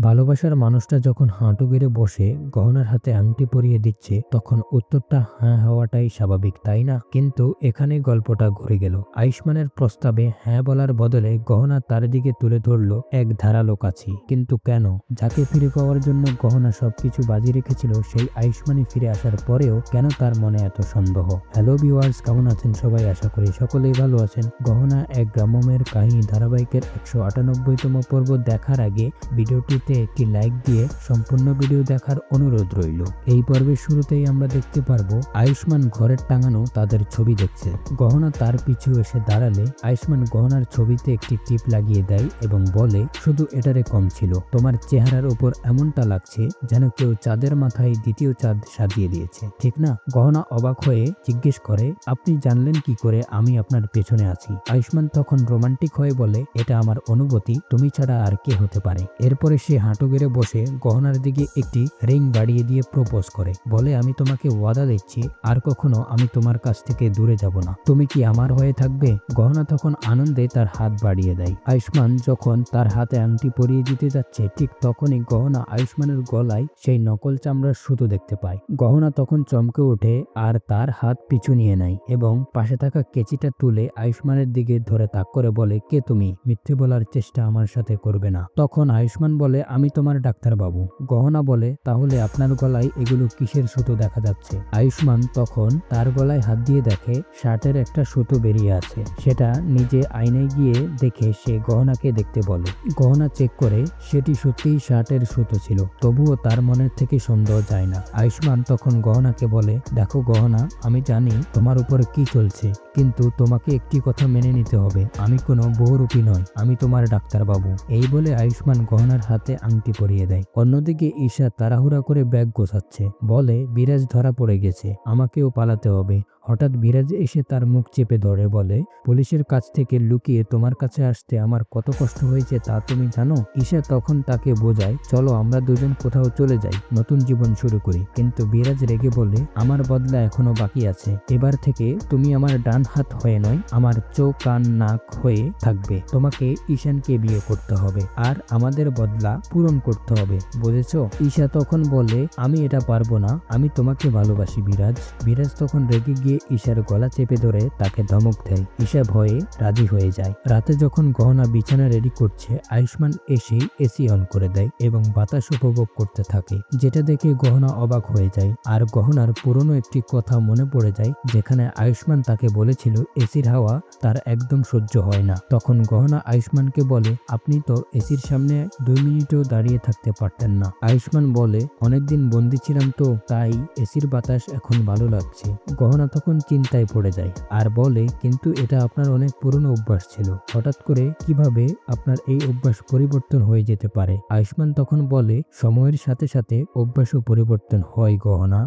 ভালোবাসার মানুষটা যখন হাঁটু গেড়ে বসে গহনার হাতে আংটি পরিয়ে দিচ্ছে, তখন উত্তরটা হ্যাঁ হওয়াটাই স্বাভাবিক, তাই না? কিন্তু এখানেই গল্পটা ঘুরে গেল। আয়ুষ্মানের প্রস্তাবে হ্যাঁ বলার বদলে গহনা তার দিকে তুলে ধরল এক ধারালো কাছি। কিন্তু কেন? যাকে ফিরে পাওয়ার জন্য গহনা সবকিছু বাজি রেখেছিল, সেই আয়ুষ্মানই ফিরে আসার পরেও কেন তার মনে এত সন্দেহ? হ্যালো ভিউয়ার্স, কেমন আছেন সবাই? আশা করি সকলেই ভালো আছেন। গহনা এক গ্রাম্যমের কাহিনী ধারাবাহিকের 198তম পর্ব দেখার আগে ভিডিওটিতে একটি লাইক দিয়ে সম্পূর্ণ ভিডিও দেখার অনুরোধ রইল। এই পর্বের শুরুতেই আমরা দেখতে পারবো আয়ুষ্মান ঘরের টাঙানো তাদের ছবি দেখছে। গহনা তার পিছু এসে দাঁড়ালে আয়ুষ্মান গহনার ছবিতে একটি টিপ লাগিয়ে দেয় এবং বলে, শুধু এটারে কম ছিল, তোমার চেহারার উপর এমনটা লাগছে যেন কেউ চাঁদের মাথায় দ্বিতীয় চাঁদ সাজিয়ে দিয়েছে, ঠিক না? গহনা অবাক হয়ে জিজ্ঞেস করে, আপনি জানলেন কি করে আমি আপনার পেছনে আছি? আয়ুষ্মান তখন রোমান্টিক হয়ে বলে, এটা আমার অনুভূতি, তুমি ছাড়া আর কে হতে পারে? এরপরে সে হাঁটু গেড়ে বসে গহনার দিকে একটি রিং বাড়িয়ে দিয়ে প্রপোজ করে, বলে, আমি তোমাকে ওয়াদা দিচ্ছি আর কখনো আমি তোমার কাছ থেকে দূরে যাব না। তুমি কি আমার হয়ে থাকবে? গহনা তখন আনন্দে তার হাত বাড়িয়ে দেয়। আয়ুষ্মান যখন তার হাতে আংটি পরিয়ে দিতে যাচ্ছে, ঠিক তখনই গহনা আয়ুষ্মানের গলায় সেই নকল চামড়ার সুতো দেখতে পায়। গহনা তখন চমকে ওঠে আর তার হাত পিছু নিয়ে নেয় এবং পাশে থাকা কেচিটা তুলে আয়ুষ্মানের দিকে ধরে তাক করে বলে, কে তুমি? মিথ্যে বলার চেষ্টা আমার সাথে করবে না। তখন আয়ুষ্মান বলে, আমি তোমার ডাক্তারবাবু। গহনা বলে, তাহলে আপনার গলায় এগুলো কিসের সুতো দেখা যাচ্ছে? আয়ুষ্মান তখন তার গলায় হাত দিয়ে দেখে শার্টের একটা সুতো বেরিয়ে আছে। সেটা নিজে আয়নায় গিয়ে দেখে সে গহনাকে দেখতে বলে। গহনা চেক করে সেটি সত্যিই শার্টের সুতো ছিল, তবুও তার মনের থেকে সন্দেহ যায় না। আয়ুষ্মান তখন গহনাকে বলে, দেখো গহনা, আমি জানি তোমার উপর কি চলছে, কিন্তু তোমাকে একটি কথা মেনে নিতে হবে, আমি কোনো বহুরূপী নই, আমি তোমার ডাক্তারবাবু। এই বলে আয়ুষ্মান গহনার হাতে আংটি পরিয়ে দেয়। অন্যদিকে ঈশা তাড়াহুড়া করে ব্যাগ গোছাচ্ছে, বলে, বিরাজ ধরা পড়ে গেছে, আমাকেও পালাতে হবে। হঠাৎ বিরাজ এসে তার মুখ চেপে ধরে বলে, পুলিশের কাছ থেকে লুকিয়ে তোমার কাছে আসতে আমার কত কষ্ট হয়েছে তা তুমি জানো? ঈশা তখন তাকে বোঝায়, চলো আমরা দুজন কোথাও চলে যাই, নতুন জীবন শুরু করি। কিন্তু বিরাজ রেগে বলে, আমার বদলা এখনো বাকি আছে, এবার থেকে তুমি আমার ডান হাত হয়ে নয়, আমার চোখ কান নাক হয়ে থাকবে। তোমাকে ঈশানকে বিয়ে করতে হবে আর আমাদের বদলা পূরণ করতে হবে, বুঝেছো? ঈশা তখন বলে, আমি এটা পারবো না, আমি তোমাকে ভালোবাসি বিরাজ। বিরাজ তখন রেগে গিয়ে ঈশার গলা চেপে ধরে তাকে ধমক দেয়। ঈশা ভয়ে রাজি হয়ে যায়। রাতে যখন গহনা বিছানা রেডি করছে, আয়ুষ্মান এসে এসি অন করে দেয় এবং বাতাস উপভোগ করতে থাকে, যেটা দেখে গহনা অবাক হয়ে যায়। আর গহনার পুরনো একটি কথা মনে পড়ে যায়, যেখানে আয়ুষ্মান তাকে বলেছিল এসির হাওয়া তার একদম সহ্য হয় না। তখন গহনা আয়ুষ্মানকে বলে, আপনি তো এসির সামনে 2 মিনিটও দাঁড়িয়ে থাকতে পারতেন না। আয়ুষ্মান বলে, অনেকদিন বন্দি ছিলাম তো, তাই এসির বাতাস এখন ভালো লাগছে। গহনা তখন চিন্তায় পড়ে যায় আর বলে, কিন্তু এটা আপনার অনেক পুরনো অভ্যাস ছিল, হঠাৎ করে কিভাবে আপনার এই অভ্যাস পরিবর্তন হয়ে যেতে পারে? আয়ুষ্মান তখন বলে, সময়ের সাথে সাথে অভ্যাসও পরিবর্তন হয় গহনা।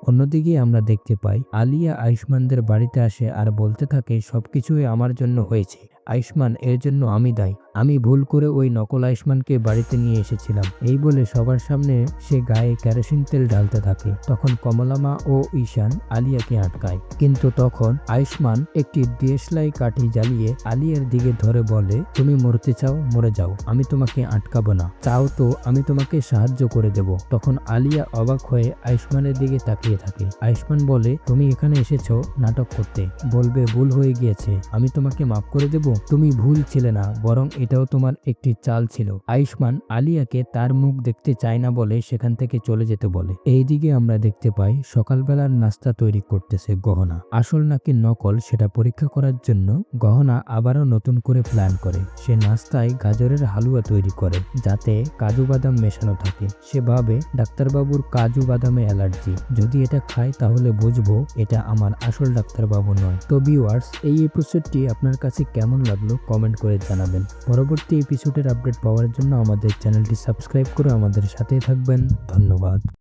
অন্যদিকে আমরা দেখতে পাই আলিয়া আয়ুষ্মানদের বাড়িতে আসে আর বলতে থাকে, সবকিছুই আমার জন্য হয়েছে আয়ুষ্মান, এর জন্য আমি দায়ী, আমি ভুল করে ওই নকল আয়ুষ্মানকে বাড়িতে নিয়ে এসেছিলাম। এই বলে সবার সামনে সে গায়ে কেরোসিন তেল ঢালতে থাকে। তখন কমলামা ও ঈশান আলিয়াকে আটকায়, কিন্তু তখন আয়ুষ্মান একটি দেশলাই কাঠি জ্বালিয়ে আলিয়ার দিকে ধরে বলে, তুমি মরতে চাও, মরে যাও, আমি তোমাকে আটকাবো না, চাও তো আমি তোমাকে সাহায্য করে দেব। তখন আলিয়া অবাক হয়ে আয়ুষ্মানের দিকে তাকিয়ে থাকে। আয়ুষ্মান বলে, তুমি এখানে এসেছো নাটক করতে, বলবে ভুল হয়ে গিয়েছে, আমি তোমাকে মাফ করে দেব? তুমি ভুল ছিলে না, বরং এটাও তোমার একটি চাল ছিল। আয়ুষ্মান আলিয়াকে তার মুখ দেখতে চায় না বলে সেখান থেকে চলে যেতে বলে। এইদিকে আমরা দেখতে পাই সকালবেলার নাস্তা তৈরি করতেছে গহনা। আসল নাকি নকল সেটা পরীক্ষা করার জন্য গহনা আবারও নতুন করে প্ল্যান করে। সে নাস্তায় গাজরের হালুয়া তৈরি করে, যাতে কাজু বাদাম মেশানো থাকে। সে ভাবে ডাক্তারবাবুর কাজু বাদামে অ্যালার্জি, যদি এটা খায় তাহলে বুঝবো এটা আমার আসল ডাক্তারবাবু নয়। তো ভিউয়ার্স, এই এপিসোডটি আপনার কাছে কেমন লাগলো কমেন্ট করে জানাবেন। পরবর্তী এপিসোডের আপডেট পাওয়ার জন্য আমাদের চ্যানেলটি সাবস্ক্রাইব করে আমাদের সাথে থাকবেন। ধন্যবাদ।